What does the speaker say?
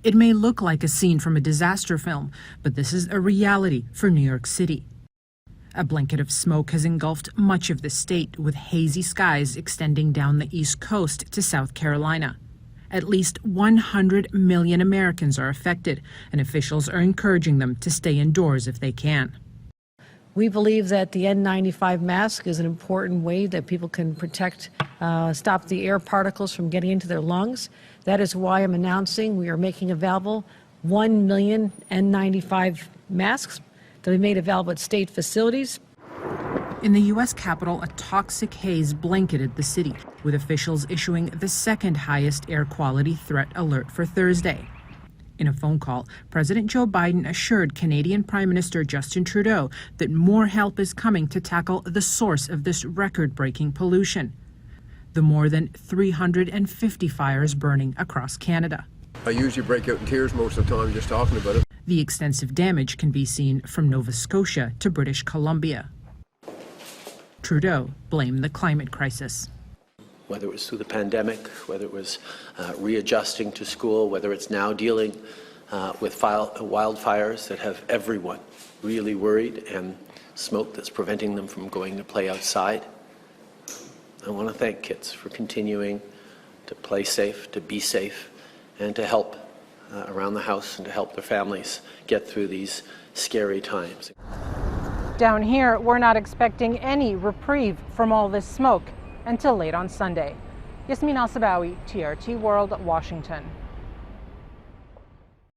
It may look like a scene from a disaster film, but this is a reality for New York City. A blanket of smoke has engulfed much of the state, with hazy skies extending down the East Coast to South Carolina. At least 100 million Americans are affected, and officials are encouraging them to stay indoors if they can. We believe that the N95 mask is an important way that people can stop the air particles from getting into their lungs. That is why I'm announcing we are making available 1 million N95 masks that will be made available at state facilities. In the U.S. Capitol, a toxic haze blanketed the city, with officials issuing the second highest air quality threat alert for Thursday. In a phone call, President Joe Biden assured Canadian Prime Minister Justin Trudeau that more help is coming to tackle the source of this record-breaking pollution: the more than 350 fires burning across Canada. I usually break out in tears most of the time just talking about it. The extensive damage can be seen from Nova Scotia to British Columbia. Trudeau blamed the climate crisis. Whether it was through the pandemic, whether it was readjusting to school, whether it's now dealing with wildfires that have everyone really worried, and smoke that's preventing them from going to play outside. I want to thank kids for continuing to play safe, to be safe, and to help around the house and to help their families get through these scary times. Down here, we're not expecting any reprieve from all this smoke until late on Sunday. Yasmin Al-Sabawi, TRT World, Washington.